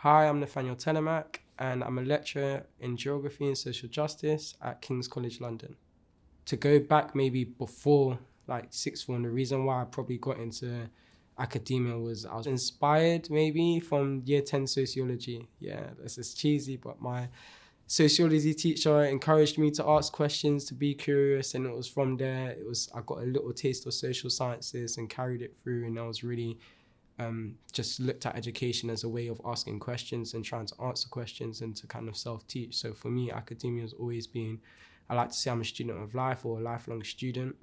Hi, I'm Nathaniel and I'm a lecturer in geography and social justice at King's College London. To go back maybe before sixth form, the reason why I probably got into academia was I was inspired maybe from year 10 sociology. Yeah, this is cheesy, but my sociology teacher encouraged me to ask questions, to be curious, and it was from there, I got a little taste of social sciences and carried it through, and I was really just looked at education as a way of asking questions and trying to answer questions and to kind of self-teach. So for me, academia has always been, I like to say I'm a student of life or a lifelong student.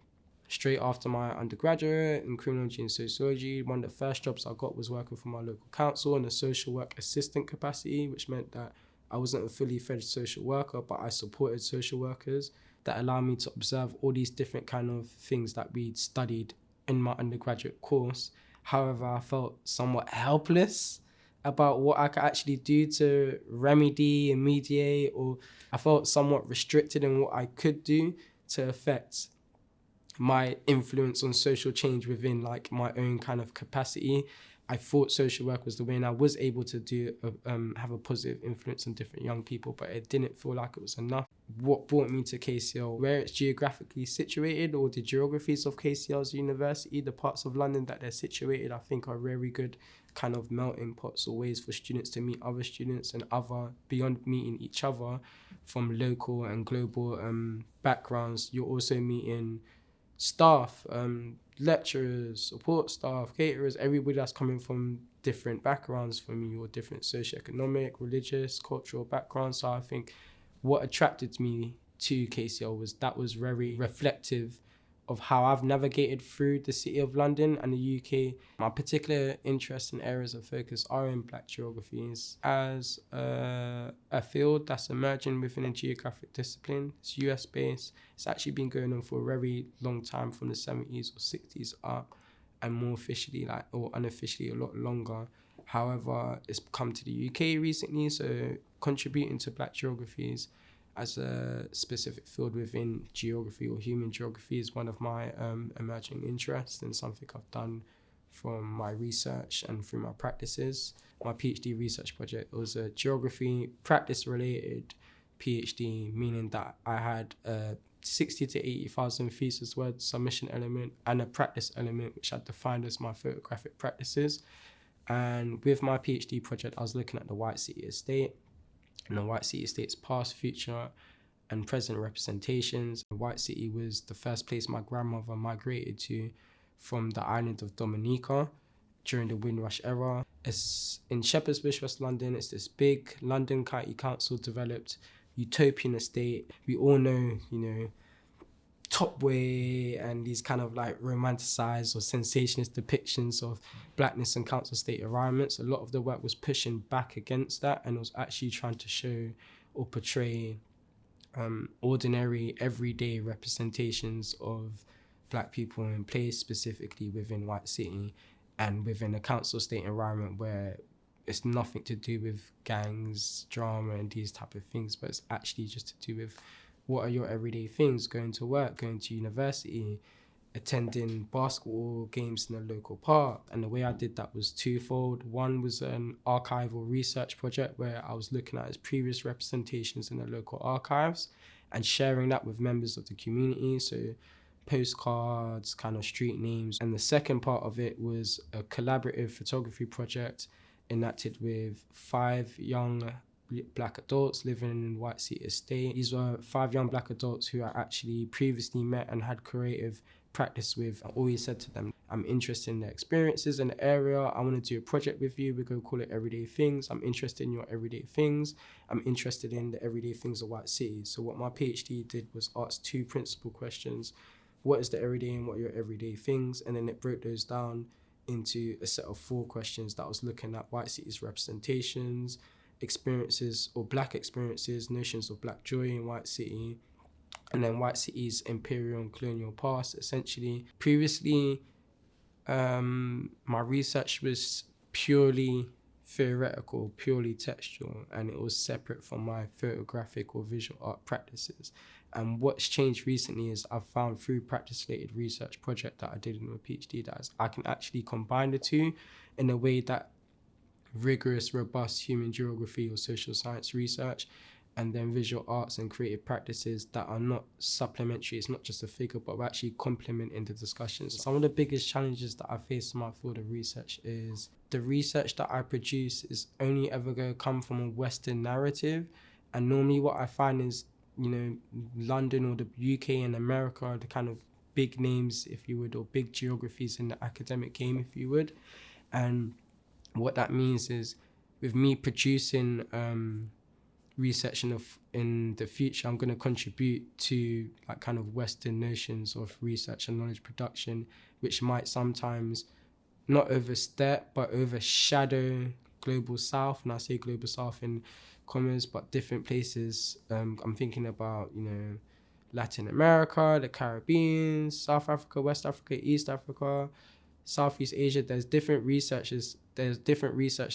Straight after my undergraduate in criminology and sociology, one of the first jobs I got was working for my local council in a social work assistant capacity, which meant that I wasn't a fully fledged social worker, but I supported social workers that allowed me to observe all these different kind of things that we'd studied in my undergraduate course. However, I felt somewhat helpless about what I could actually do to remedy and mediate, or I felt somewhat restricted in what I could do to affect my influence on social change within my own kind of capacity. I thought social work was the way, and I was able to have a positive influence on different young people, but it didn't feel like it was enough. What brought me to KCL, where it's geographically situated, or the geographies of KCL's university, the parts of London that they're situated, I think are very good kind of melting pots or ways for students to meet other students and beyond meeting each other from local and global backgrounds. You're also meeting staff, lecturers, support staff, caterers, everybody that's coming from different backgrounds from you, or different socioeconomic, religious, cultural backgrounds. So I think what attracted me to KCL was very reflective of how I've navigated through the city of London and the UK. My particular interests and areas of focus are in Black Geographies as a field that's emerging within a geographic discipline. It's US based. It's actually been going on for a very long time, from the 70s or 60s up, and more officially or unofficially a lot longer. However, it's come to the UK recently, so contributing to Black Geographies as a specific field within geography or human geography is one of my emerging interests, and something I've done from my research and through my practices. My PhD research project was a geography practice related PhD, meaning that I had a 60 to 80,000 thesis word submission element and a practice element, which I defined as my photographic practices. And with my PhD project, I was looking at the White City Estate and the White City Estate's past, future, and present representations. The White City was the first place my grandmother migrated to from the island of Dominica during the Windrush era. It's in Shepherd's Bush, West London. It's this big London County Council developed utopian estate. We all know, Top Way and these kind of romanticized or sensationalist depictions of blackness and council state environments. A lot of the work was pushing back against that, and it was actually trying to show or portray ordinary, everyday representations of Black people in place, specifically within White City and within a council state environment where it's nothing to do with gangs, drama, and these type of things, but it's actually just to do with what are your everyday things: going to work, going to university, attending basketball games in a local park. And the way I did that was twofold. One was an archival research project where I was looking at its previous representations in the local archives and sharing that with members of the community. So postcards, kind of street names. And the second part of it was a collaborative photography project enacted with 5 young Black adults living in White City Estate. These were 5 young Black adults who I actually previously met and had creative practice with. I always said to them, I'm interested in the experiences in the area. I want to do a project with you. We're going to call it Everyday Things. I'm interested in your everyday things. I'm interested in the everyday things of White City. So what my PhD did was ask 2 principal questions. What is the everyday and what are your everyday things? And then it broke those down into a set of 4 questions that was looking at White City's representations, experiences or Black experiences, notions of Black joy in White City, and then White City's imperial and colonial past, essentially. Previously, my research was purely theoretical, purely textual, and it was separate from my photographic or visual art practices. And what's changed recently is I've found through practice-related research project that I did in my PhD that I can actually combine the two in a way that rigorous, robust human geography or social science research, and then visual arts and creative practices that are not supplementary. It's not just a figure, but we're actually complementing the discussions. Some of the biggest challenges that I face in my field of research is the research that I produce is only ever going to come from a Western narrative. And normally what I find is, London or the UK and America are the kind of big names, if you would, or big geographies in the academic game, if you would. And what that means is, with me producing research in the future, I'm going to contribute to like kind of Western notions of research and knowledge production, which might sometimes not overstep but overshadow global South. And I say global South in commas, but different places. I'm thinking about Latin America, the Caribbean, South Africa, West Africa, East Africa, Southeast Asia. There's different research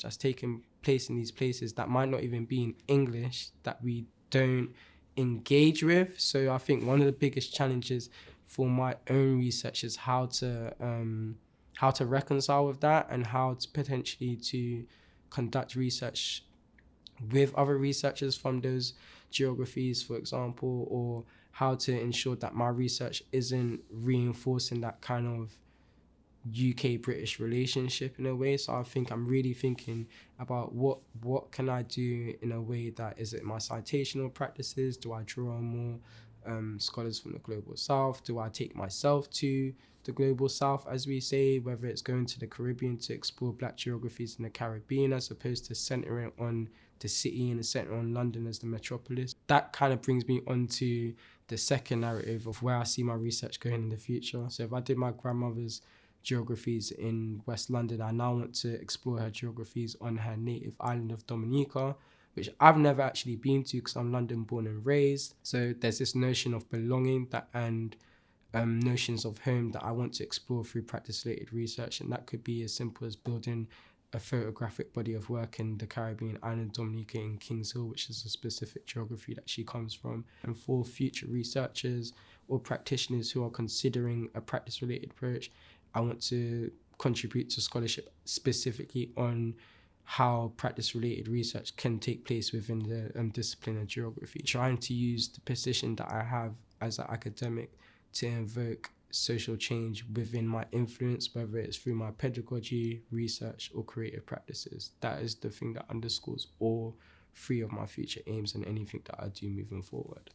that's taking place in these places that might not even be in English, that we don't engage with. So I think one of the biggest challenges for my own research is how to reconcile with that, and how to potentially to conduct research with other researchers from those geographies, for example, or how to ensure that my research isn't reinforcing that kind of UK-British relationship in a way. So I think I'm really thinking about what can I do in a way that, is it my citational practices? Do I draw on more scholars from the global South? Do I take myself to the global South, as we say, whether it's going to the Caribbean to explore Black geographies in the Caribbean, as opposed to centering on the city and centering on London as the metropolis? That kind of brings me onto the second narrative of where I see my research going in the future. So if I did my grandmother's geographies in West London, I now want to explore her geographies on her native island of Dominica, which I've never actually been to because I'm London born and raised. So there's this notion of belonging and notions of home that I want to explore through practice-related research. And that could be as simple as building a photographic body of work in the Caribbean island Dominica in Kings Hill, which is a specific geography that she comes from. And for future researchers or practitioners who are considering a practice-related approach, I want to contribute to scholarship specifically on how practice-related research can take place within the discipline of geography, trying to use the position that I have as an academic to invoke social change within my influence, whether it's through my pedagogy, research, or creative practices. That is the thing that underscores all three of my future aims and anything that I do moving forward.